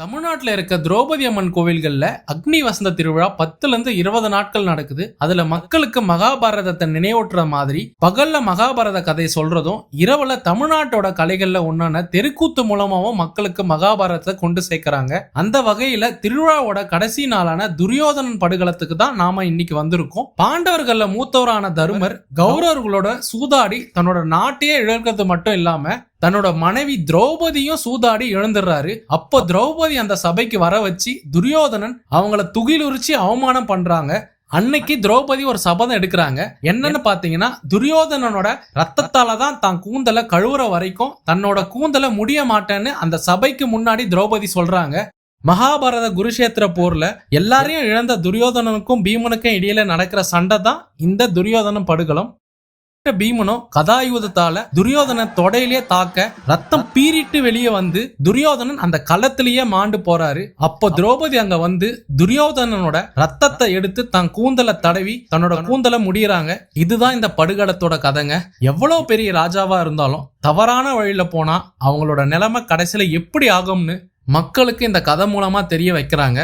தமிழ்நாட்டில் இருக்க திரௌபதி அம்மன் கோவில்கள்ல அக்னி வசந்த திருவிழா 10ல இருந்து 20 நாட்கள் நடக்குது. அதுல மக்களுக்கு மகாபாரதத்தை நினைவூட்டுற மாதிரி பகல்ல மகாபாரத கதை சொல்றதும், இரவுல தமிழ்நாட்டோட கலைகள்ல ஒன்னான தெருக்கூத்து மூலமாவும் மக்களுக்கு மகாபாரதத்தை கொண்டு சேர்க்கிறாங்க. அந்த வகையில திருவிழாவோட கடைசி நாளான துரியோதனன் படுகளத்துக்கு தான் நாம இன்னைக்கு வந்திருக்கோம். பாண்டவர்கள்ல மூத்தவரான தருமர் கௌரவர்களோட சூதாடி தன்னோட நாட்டையே இழக்கிறது மட்டும் இல்லாம தன்னோட மனைவி திரௌபதியும் சூதாடி இழந்துடுறாரு. அப்போ திரௌபதி அந்த சபைக்கு வர வச்சு துரியோதனன் அவங்கள துகிலுரிச்சு அவமானம் பண்றாங்க. அன்னைக்கு திரௌபதி ஒரு சபதம் எடுக்கிறாங்க. என்னன்னு பாத்தீங்கன்னா, துரியோதனனோட ரத்தத்தால தான் கூந்தலை கழுவுற வரைக்கும் தன்னோட கூந்தலை முடிய மாட்டேன்னு அந்த சபைக்கு முன்னாடி திரௌபதி சொல்றாங்க. மகாபாரத குருஷேத்திர போர்ல எல்லாரையும் இழந்த துரியோதனனுக்கும் பீமனுக்கும் இடையில நடக்கிற சண்டை தான் இந்த துரியோதனன் படுகளம். பீமனும் கதாயுதத்தால துரியோதன தொடையிலேயே தாக்க ரத்தம் பீறிட்டு வெளியே வந்து துரியோதனன் அந்த களத்திலேயே மாண்டு போறாரு. அப்போ திரௌபதி அங்க வந்து துரியோதனனோட ரத்தத்தை எடுத்து தன் கூந்தலை தடவி தன்னோட கூந்தலை முடியறாங்க. இதுதான் இந்த படுகளத்தோட கதைங்க. எவ்வளவு பெரிய ராஜாவா இருந்தாலும் தவறான வழியில போனா அவங்களோட நிலைமை கடைசியில எப்படி ஆகும்னு மக்களுக்கு இந்த கதை மூலமா தெரிய வைக்கிறாங்க.